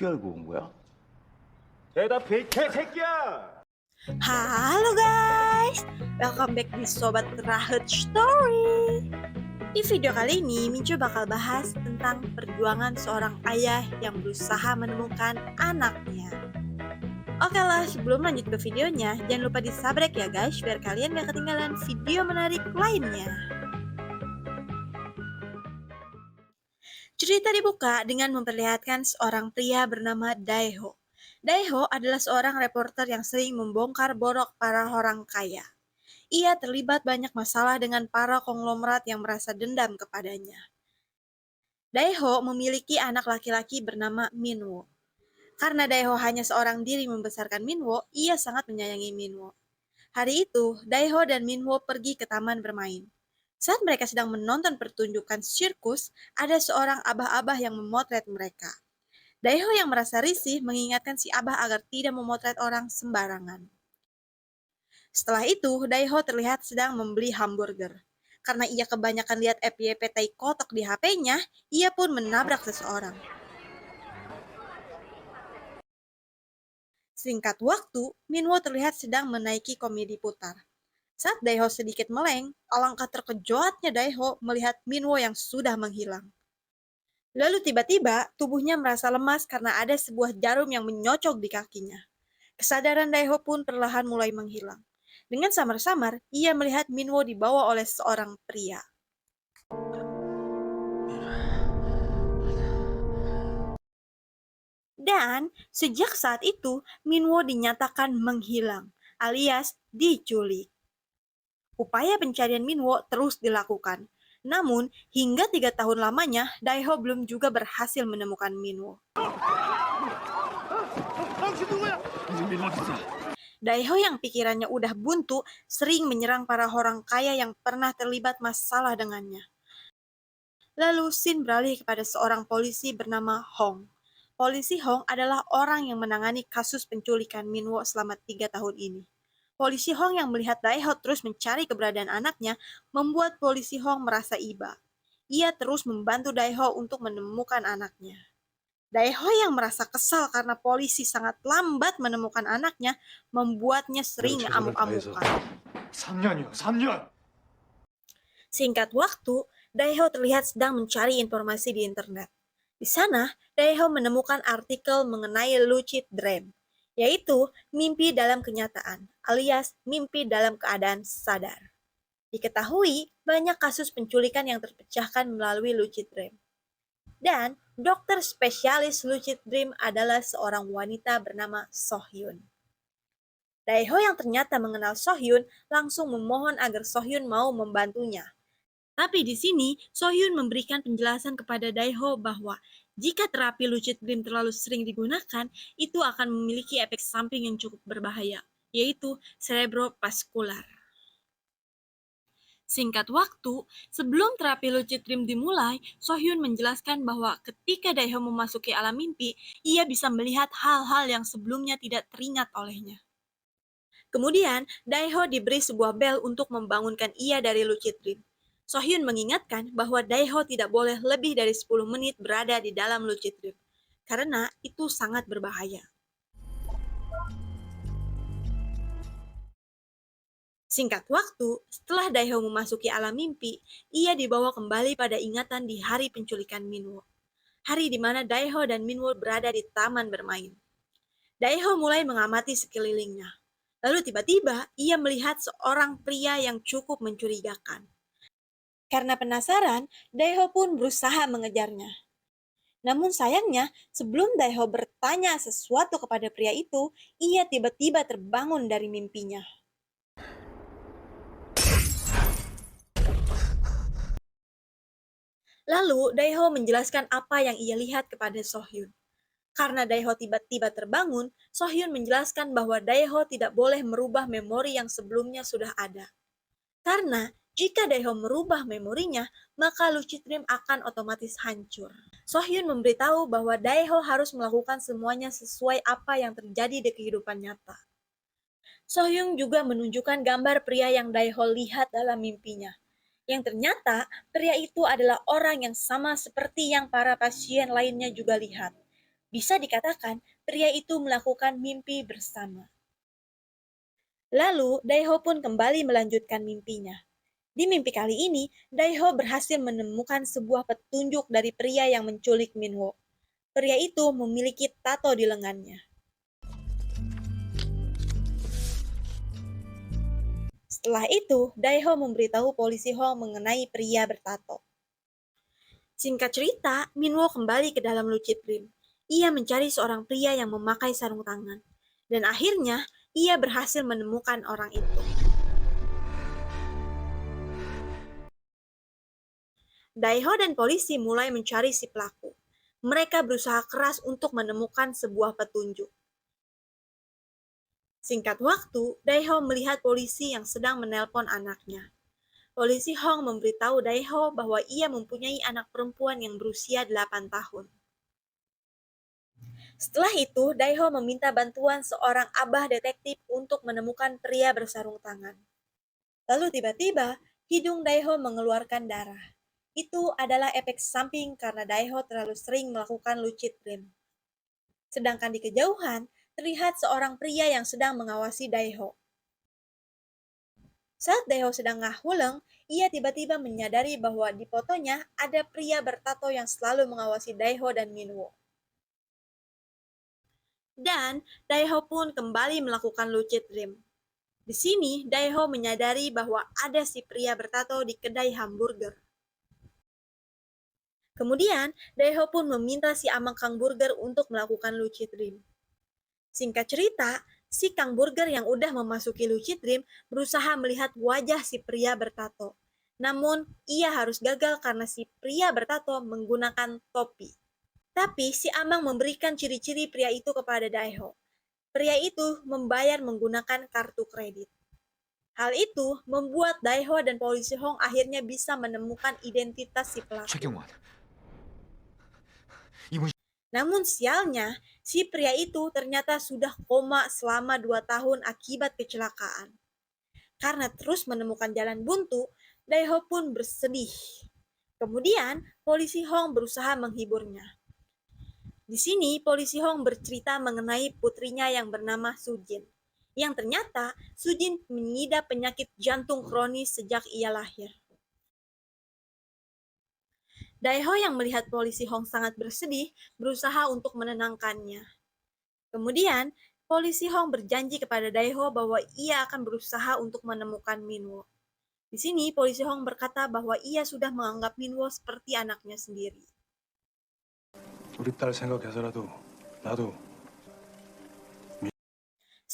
어떻게 알고 온 거야? 대답해, 이 개새끼야! Halo guys, welcome back di Sobat Rahut Story. Di video kali ini, Mincu bakal bahas tentang perjuangan seorang ayah yang berusaha menemukan anaknya. Oke lah, sebelum lanjut ke videonya, jangan lupa di-subscribe ya guys, biar kalian gak ketinggalan video menarik lainnya. Cerita dibuka dengan memperlihatkan seorang pria bernama Daeho. Daeho adalah seorang reporter yang sering membongkar borok para orang kaya. Ia terlibat banyak masalah dengan para konglomerat yang merasa dendam kepadanya. Daeho memiliki anak laki-laki bernama Minwo. Karena Daeho hanya seorang diri membesarkan Minwo, ia sangat menyayangi Minwo. Hari itu, Daeho dan Minwo pergi ke taman bermain. Saat mereka sedang menonton pertunjukan sirkus, ada seorang abah-abah yang memotret mereka. Daeho yang merasa risih mengingatkan si abah agar tidak memotret orang sembarangan. Setelah itu, Daeho terlihat sedang membeli hamburger. Karena ia kebanyakan lihat FYP tai kotok di HP-nya, ia pun menabrak seseorang. Singkat waktu, Minwo terlihat sedang menaiki komedi putar. Saat Daeho sedikit meleng, alangkah terkejutnya Daeho melihat Minwo yang sudah menghilang. Lalu tiba-tiba, tubuhnya merasa lemas karena ada sebuah jarum yang menyocok di kakinya. Kesadaran Daeho pun perlahan mulai menghilang. Dengan samar-samar, ia melihat Minwo dibawa oleh seorang pria. Dan sejak saat itu, Minwo dinyatakan menghilang, alias diculik. Upaya pencarian Minwo terus dilakukan. Namun, hingga 3 tahun lamanya, Daeho belum juga berhasil menemukan Minwo. Daeho yang pikirannya udah buntu sering menyerang para orang kaya yang pernah terlibat masalah dengannya. Lalu scene beralih kepada seorang polisi bernama Hong. Polisi Hong adalah orang yang menangani kasus penculikan Minwo selama 3 tahun ini. Polisi Hong yang melihat Daeho terus mencari keberadaan anaknya membuat polisi Hong merasa iba. Ia terus membantu Daeho untuk menemukan anaknya. Daeho yang merasa kesal karena polisi sangat lambat menemukan anaknya membuatnya sering amuk-amukan. 3년이요, 3년! Singkat waktu, Daeho terlihat sedang mencari informasi di internet. Di sana, Daeho menemukan artikel mengenai lucid dream, yaitu mimpi dalam kenyataan, alias mimpi dalam keadaan sadar. Diketahui, banyak kasus penculikan yang terpecahkan melalui lucid dream. Dan dokter spesialis lucid dream adalah seorang wanita bernama Sohyun. Daeho yang ternyata mengenal Sohyun langsung memohon agar Sohyun mau membantunya. Tapi di sini, Sohyun memberikan penjelasan kepada Daeho bahwa jika terapi lucid dream terlalu sering digunakan, itu akan memiliki efek samping yang cukup berbahaya, yaitu cerebrovaskular. Singkat waktu, sebelum terapi lucid dream dimulai, Sohyun menjelaskan bahwa ketika Daeho memasuki alam mimpi, ia bisa melihat hal-hal yang sebelumnya tidak teringat olehnya. Kemudian, Daeho diberi sebuah bel untuk membangunkan ia dari lucid dream. Sohyun mengingatkan bahwa Daeho tidak boleh lebih dari 10 menit berada di dalam lucid dream, karena itu sangat berbahaya. Singkat waktu, setelah Daeho memasuki alam mimpi, ia dibawa kembali pada ingatan di hari penculikan Minwo. Hari di mana Daeho dan Minwo berada di taman bermain. Daeho mulai mengamati sekelilingnya. Lalu tiba-tiba, ia melihat seorang pria yang cukup mencurigakan. Karena penasaran, Daeho pun berusaha mengejarnya. Namun sayangnya, sebelum Daeho bertanya sesuatu kepada pria itu, ia tiba-tiba terbangun dari mimpinya. Lalu, Daeho menjelaskan apa yang ia lihat kepada Sohyun. Karena Daeho tiba-tiba terbangun, Sohyun menjelaskan bahwa Daeho tidak boleh merubah memori yang sebelumnya sudah ada. Karena jika Daeho merubah memorinya, maka lucid dream akan otomatis hancur. Sohyun memberitahu bahwa Daeho harus melakukan semuanya sesuai apa yang terjadi di kehidupan nyata. Sohyun juga menunjukkan gambar pria yang Daeho lihat dalam mimpinya. Yang ternyata, pria itu adalah orang yang sama seperti yang para pasien lainnya juga lihat. Bisa dikatakan, pria itu melakukan mimpi bersama. Lalu, Daeho pun kembali melanjutkan mimpinya. Di mimpi kali ini, Daeho berhasil menemukan sebuah petunjuk dari pria yang menculik Minwo. Pria itu memiliki tato di lengannya. Setelah itu, Daeho memberitahu polisi Hong mengenai pria bertato. Singkat cerita, Minwo kembali ke dalam Lucid Dream. Ia mencari seorang pria yang memakai sarung tangan. Dan akhirnya, ia berhasil menemukan orang itu. Daeho dan polisi mulai mencari si pelaku. Mereka berusaha keras untuk menemukan sebuah petunjuk. Singkat waktu, Daeho melihat polisi yang sedang menelpon anaknya. Polisi Hong memberitahu Daeho bahwa ia mempunyai anak perempuan yang berusia 8 tahun. Setelah itu, Daeho meminta bantuan seorang abah detektif untuk menemukan pria bersarung tangan. Lalu tiba-tiba, hidung Daeho mengeluarkan darah. Itu adalah efek samping karena Daeho terlalu sering melakukan lucid dream. Sedangkan di kejauhan, terlihat seorang pria yang sedang mengawasi Daeho. Saat Daeho sedang ngahuleng, ia tiba-tiba menyadari bahwa di fotonya ada pria bertato yang selalu mengawasi Daeho dan Minwo. Dan Daeho pun kembali melakukan lucid dream. Di sini, Daeho menyadari bahwa ada si pria bertato di kedai hamburger. Kemudian, Daeho pun meminta si amang Kang Burger untuk melakukan lucid dream. Singkat cerita, si Kang Burger yang udah memasuki lucid dream berusaha melihat wajah si pria bertato. Namun, ia harus gagal karena si pria bertato menggunakan topi. Tapi si amang memberikan ciri-ciri pria itu kepada Daeho. Pria itu membayar menggunakan kartu kredit. Hal itu membuat Daeho dan polisi Hong akhirnya bisa menemukan identitas si pelaku. 최경환. Namun sialnya, si pria itu ternyata sudah koma selama 2 tahun akibat kecelakaan. Karena terus menemukan jalan buntu, Daeho pun bersedih. Kemudian, polisi Hong berusaha menghiburnya. Di sini, polisi Hong bercerita mengenai putrinya yang bernama Sujin. Yang ternyata, Sujin mengidap penyakit jantung kronis sejak ia lahir. Daeho yang melihat polisi Hong sangat bersedih, berusaha untuk menenangkannya. Kemudian, polisi Hong berjanji kepada Daeho bahwa ia akan berusaha untuk menemukan Minwo. Di sini, polisi Hong berkata bahwa ia sudah menganggap Minwo seperti anaknya sendiri. 우리 딸 생각해서라도 나도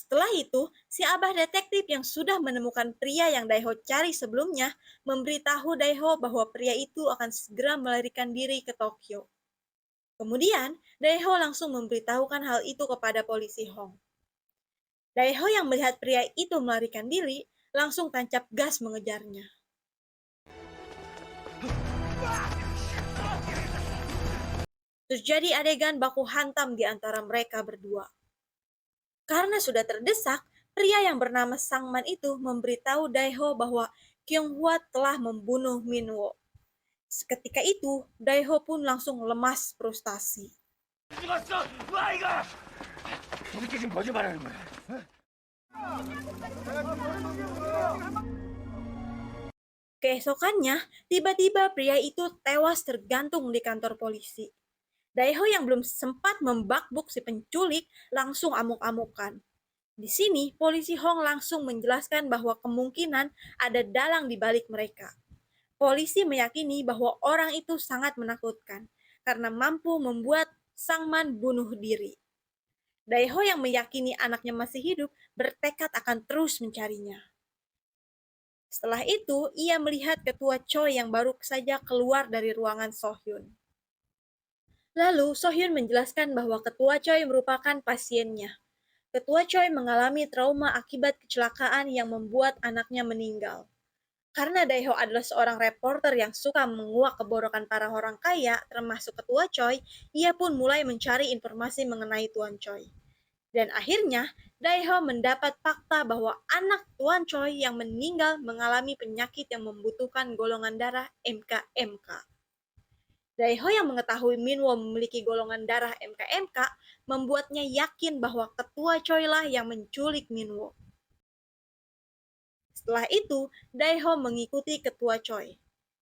Setelah itu, si abah detektif yang sudah menemukan pria yang Daeho cari sebelumnya memberitahu Daeho bahwa pria itu akan segera melarikan diri ke Tokyo. Kemudian, Daeho langsung memberitahukan hal itu kepada polisi Hong. Daeho yang melihat pria itu melarikan diri, langsung tancap gas mengejarnya. Terjadi adegan baku hantam di antara mereka berdua. Karena sudah terdesak, pria yang bernama Sangman itu memberitahu Daeho bahwa Kyunghwa telah membunuh Minwo. Seketika itu, Daeho pun langsung lemas frustasi. 죽었어! 와 이거! 이렇게 지금 거짓말하는 거야. Keesokannya, tiba-tiba pria itu tewas tergantung di kantor polisi. Daeho yang belum sempat membakbuk si penculik langsung amuk-amukan. Di sini, polisi Hong langsung menjelaskan bahwa kemungkinan ada dalang di balik mereka. Polisi meyakini bahwa orang itu sangat menakutkan karena mampu membuat Sangman bunuh diri. Daeho yang meyakini anaknya masih hidup bertekad akan terus mencarinya. Setelah itu, ia melihat ketua Choi yang baru saja keluar dari ruangan Sohyun. Lalu, Sohyun menjelaskan bahwa ketua Choi merupakan pasiennya. Ketua Choi mengalami trauma akibat kecelakaan yang membuat anaknya meninggal. Karena Daeho adalah seorang reporter yang suka menguak keborokan para orang kaya, termasuk ketua Choi, ia pun mulai mencari informasi mengenai Tuan Choi. Dan akhirnya, Daeho mendapat fakta bahwa anak Tuan Choi yang meninggal mengalami penyakit yang membutuhkan golongan darah MKMK. Daeho yang mengetahui Minwo memiliki golongan darah MKMK membuatnya yakin bahwa ketua Choi lah yang menculik Minwo. Setelah itu, Daeho mengikuti ketua Choi.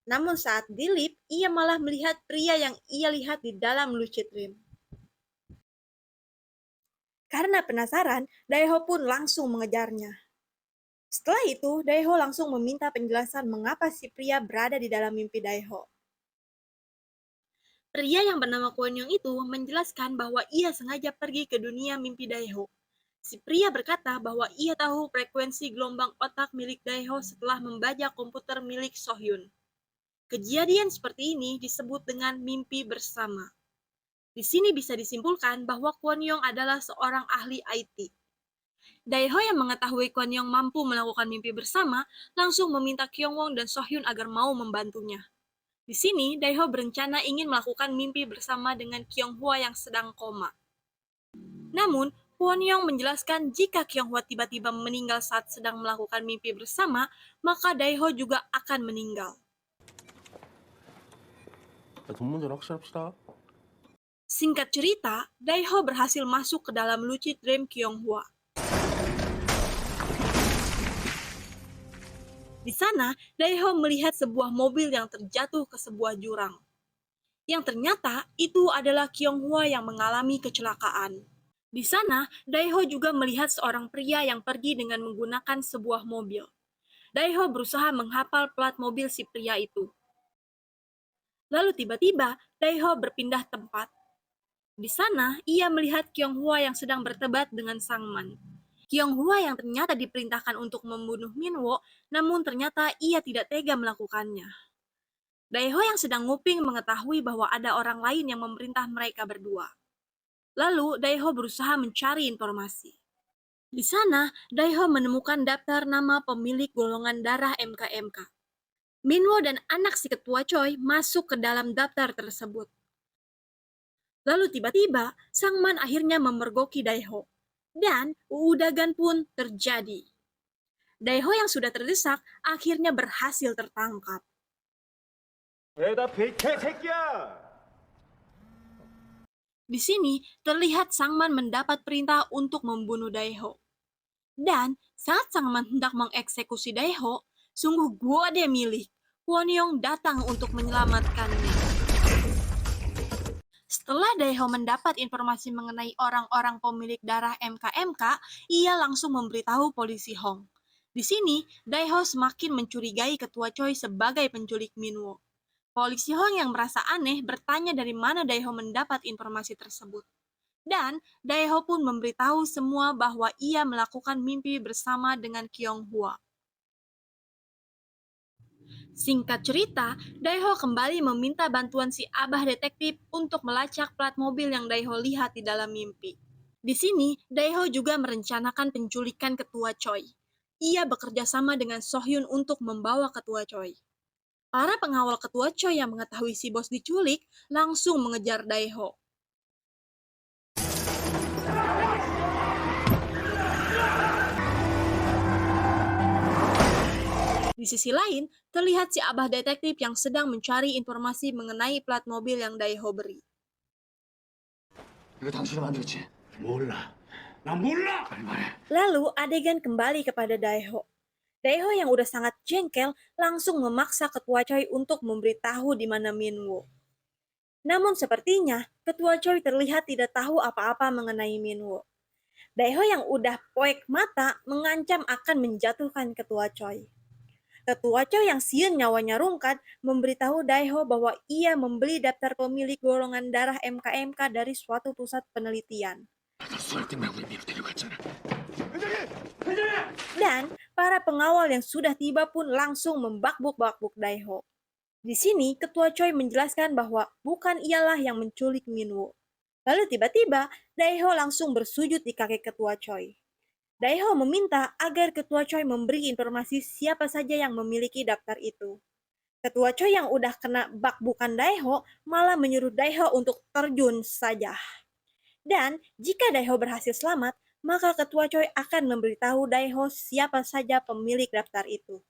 Namun saat di lift, ia malah melihat pria yang ia lihat di dalam lucid dream. Karena penasaran, Daeho pun langsung mengejarnya. Setelah itu, Daeho langsung meminta penjelasan mengapa si pria berada di dalam mimpi Daeho. Pria yang bernama Kwon Young itu menjelaskan bahwa ia sengaja pergi ke dunia mimpi Daeho. Si pria berkata bahwa ia tahu frekuensi gelombang otak milik Daeho setelah membajak komputer milik Sohyun. Kejadian seperti ini disebut dengan mimpi bersama. Di sini bisa disimpulkan bahwa Kwon Young adalah seorang ahli IT. Daeho yang mengetahui Kwon Young mampu melakukan mimpi bersama, langsung meminta Kyung Won dan Sohyun agar mau membantunya. Di sini, Daeho berencana ingin melakukan mimpi bersama dengan Kyung Hwa yang sedang koma. Namun, Kwon Young menjelaskan jika Kyung Hwa tiba-tiba meninggal saat sedang melakukan mimpi bersama, maka Daeho juga akan meninggal. 돈 문제는 확실합시다. Singkat cerita, Daeho berhasil masuk ke dalam lucid dream Kyung Hwa. Di sana, Daeho melihat sebuah mobil yang terjatuh ke sebuah jurang. Yang ternyata itu adalah Kyung Hwa yang mengalami kecelakaan. Di sana, Daeho juga melihat seorang pria yang pergi dengan menggunakan sebuah mobil. Daeho berusaha menghafal plat mobil si pria itu. Lalu tiba-tiba, Daeho berpindah tempat. Di sana, ia melihat Kyung Hwa yang sedang berdebat dengan Sangman. Kyung Hwa yang ternyata diperintahkan untuk membunuh Minwo, namun ternyata ia tidak tega melakukannya. Daeho yang sedang nguping mengetahui bahwa ada orang lain yang memerintah mereka berdua. Lalu, Daeho berusaha mencari informasi. Di sana, Daeho menemukan daftar nama pemilik golongan darah MKMK. Minwo dan anak si ketua Choi masuk ke dalam daftar tersebut. Lalu tiba-tiba, Sangman akhirnya memergoki Daeho. Dan uudagan pun terjadi. Daeho yang sudah terdesak akhirnya berhasil tertangkap. Di sini terlihat Sangman mendapat perintah untuk membunuh Daeho. Dan saat Sangman hendak mengeksekusi Daeho, sungguh gode milik Kwon Young datang untuk menyelamatkannya. Setelah Daeho mendapat informasi mengenai orang-orang pemilik darah MKMK, ia langsung memberitahu polisi Hong. Di sini, Daeho semakin mencurigai ketua Choi sebagai penculik Minwo. Polisi Hong yang merasa aneh bertanya dari mana Daeho mendapat informasi tersebut. Dan Daeho pun memberitahu semua bahwa ia melakukan mimpi bersama dengan Kyung Hwa. Singkat cerita, Daeho kembali meminta bantuan si abah detektif untuk melacak plat mobil yang Daeho lihat di dalam mimpi. Di sini, Daeho juga merencanakan penculikan ketua Choi. Ia bekerja sama dengan Sohyun untuk membawa ketua Choi. Para pengawal ketua Choi yang mengetahui si bos diculik langsung mengejar Daeho. Di sisi lain, terlihat si abah detektif yang sedang mencari informasi mengenai plat mobil yang Daeho beri. 이거 당신이 만들었지? 몰라. 난 몰라. 빨리 말해. Lalu adegan kembali kepada Daeho. Daeho yang udah sangat jengkel langsung memaksa ketua Choi untuk memberitahu di mana Minwo. Namun sepertinya ketua Choi terlihat tidak tahu apa-apa mengenai Minwo. Daeho yang udah poek mata mengancam akan menjatuhkan ketua Choi. Ketua Choi yang siun nyawanya rungkat memberitahu Daeho bahwa ia membeli daftar pemilik golongan darah MKMK dari suatu pusat penelitian. Dan para pengawal yang sudah tiba pun langsung membakbuk-bakbuk Daeho. Di sini ketua Choi menjelaskan bahwa bukan ialah yang menculik Minwo. Lalu tiba-tiba Daeho langsung bersujud di kaki ketua Choi. Daeho meminta agar ketua Choi memberi informasi siapa saja yang memiliki daftar itu. Ketua Choi yang udah kena bakbukan Daeho malah menyuruh Daeho untuk terjun saja. Dan jika Daeho berhasil selamat, maka ketua Choi akan memberitahu Daeho siapa saja pemilik daftar itu.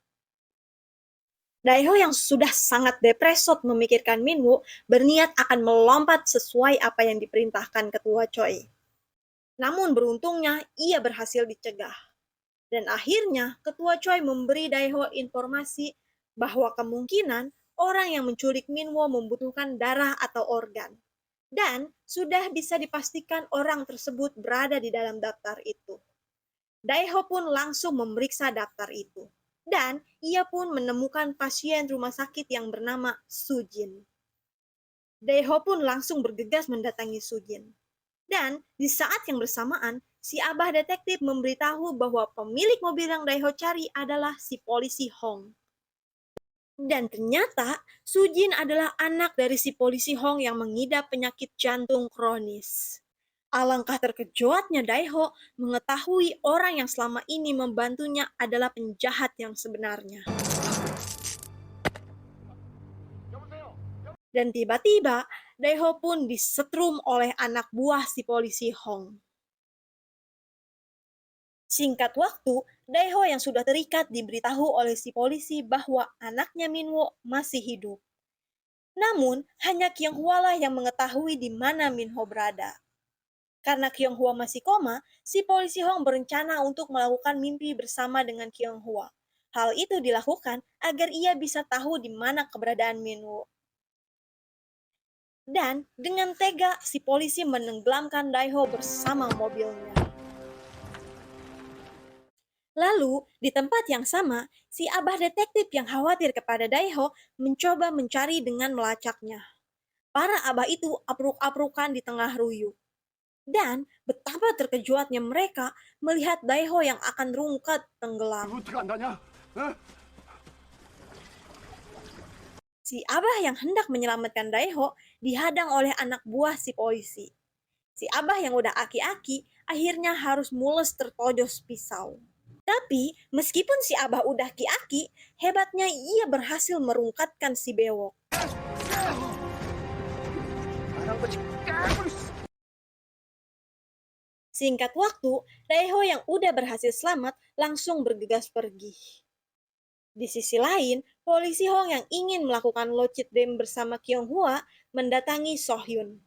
Daeho yang sudah sangat depresot memikirkan Minwoo berniat akan melompat sesuai apa yang diperintahkan ketua Choi. Namun beruntungnya ia berhasil dicegah. Dan akhirnya ketua Choi memberi Daeho informasi bahwa kemungkinan orang yang menculik Minwoo membutuhkan darah atau organ. Dan sudah bisa dipastikan orang tersebut berada di dalam daftar itu. Daeho pun langsung memeriksa daftar itu. Dan ia pun menemukan pasien rumah sakit yang bernama Sujin. Daeho pun langsung bergegas mendatangi Sujin. Dan di saat yang bersamaan, si abah detektif memberitahu bahwa pemilik mobil yang Daeho cari adalah si polisi Hong. Dan ternyata Sujin adalah anak dari si polisi Hong yang mengidap penyakit jantung kronis. Alangkah terkejutnya Daeho mengetahui orang yang selama ini membantunya adalah penjahat yang sebenarnya. Dan tiba-tiba Daeho pun disetrum oleh anak buah si polisi Hong. Singkat waktu, Daeho yang sudah terikat diberitahu oleh si polisi bahwa anaknya Minwoo masih hidup. Namun, hanya Kyung-hwa lah yang mengetahui di mana Minho berada. Karena Kyung-hwa masih koma, si polisi Hong berencana untuk melakukan mimpi bersama dengan Kyung-hwa. Hal itu dilakukan agar ia bisa tahu di mana keberadaan Minwoo. Dan dengan tega, si polisi menenggelamkan Daeho bersama mobilnya. Lalu, di tempat yang sama, si abah detektif yang khawatir kepada Daeho mencoba mencari dengan melacaknya. Para abah itu apruk-aprukan di tengah ruyuk. Dan betapa terkejutnya mereka melihat Daeho yang akan rungkat tenggelam. Si abah yang hendak menyelamatkan Daeho dihadang oleh anak buah si polisi. Si abah yang udah aki-aki akhirnya harus mules tertojos pisau. Tapi meskipun si abah udah aki-aki, hebatnya ia berhasil merungkatkan si bewok. Singkat waktu, Daeho yang udah berhasil selamat langsung bergegas pergi. Di sisi lain, polisi Hong yang ingin melakukan Lochit Dem bersama Kyung-hwa mendatangi Sohyun.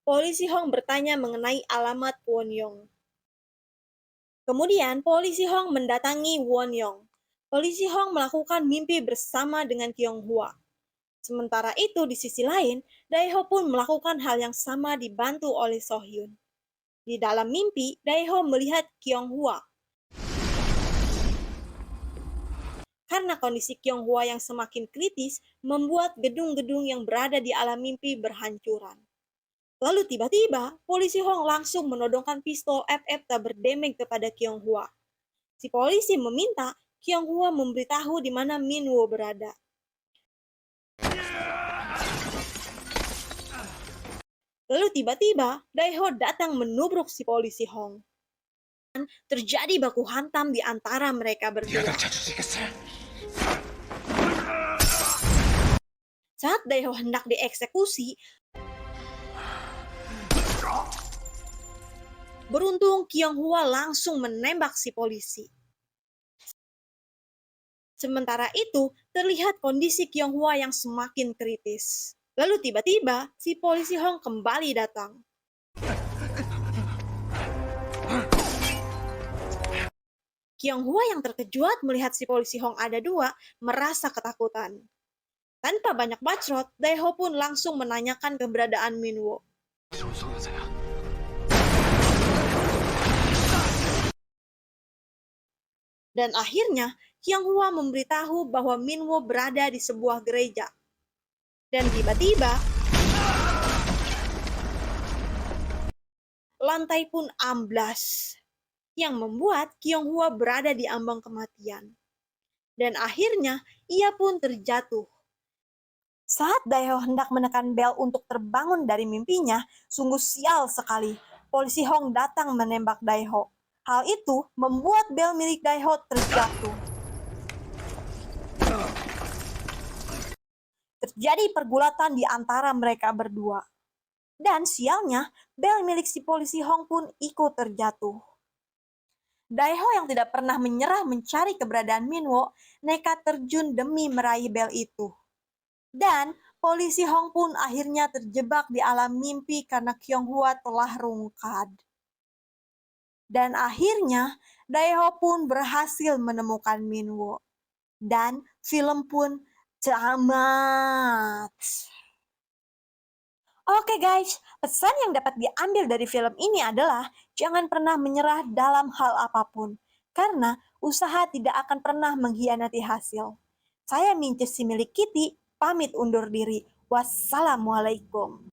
Polisi Hong bertanya mengenai alamat Won-yong. Kemudian, polisi Hong mendatangi Won-yong. Polisi Hong melakukan mimpi bersama dengan Kyung-hwa. Sementara itu, di sisi lain, Daeho pun melakukan hal yang sama dibantu oleh Sohyun. Di dalam mimpi, Daeho melihat Kyung-hwa. Karena kondisi Kyung-hwa yang semakin kritis membuat gedung-gedung yang berada di alam mimpi berhancuran. Lalu tiba-tiba, polisi Hong langsung menodongkan pistol FF tak berdamage kepada Kyung-hwa. Si polisi meminta Kyung-hwa memberitahu di mana Minwoo berada. Lalu tiba-tiba, Daeho datang menubruk si polisi Hong. Dan terjadi baku hantam di antara mereka berdua. Saat Daeho hendak dieksekusi, beruntung Kyung-hwa langsung menembak si polisi. Sementara itu, terlihat kondisi Kyung-hwa yang semakin kritis. Lalu tiba-tiba, si polisi Hong kembali datang. Kyung-hwa yang terkejut melihat si polisi Hong ada dua, merasa ketakutan. Tanpa banyak bacot, Daeho pun langsung menanyakan keberadaan Minwoo. Dan akhirnya, Kyung-hwa memberitahu bahwa Minwoo berada di sebuah gereja. Dan tiba-tiba, lantai pun amblas, yang membuat Kyung-hwa berada di ambang kematian. Dan akhirnya, ia pun terjatuh. Saat Daeho hendak menekan bel untuk terbangun dari mimpinya, sungguh sial sekali. Polisi Hong datang menembak Daeho. Hal itu membuat bel milik Daeho terjatuh. Terjadi pergulatan di antara mereka berdua. Dan sialnya, bel milik si polisi Hong pun ikut terjatuh. Daeho yang tidak pernah menyerah mencari keberadaan Minwo nekat terjun demi meraih bel itu. Dan polisi Hong pun akhirnya terjebak di alam mimpi karena Kyung-hwa telah rungkad. Dan akhirnya Daeho pun berhasil menemukan Minwo. Dan film pun tamat. Oke guys, pesan yang dapat diambil dari film ini adalah jangan pernah menyerah dalam hal apapun. Karena usaha tidak akan pernah mengkhianati hasil. Saya Minces si milik Kitty, pamit undur diri. Wassalamualaikum.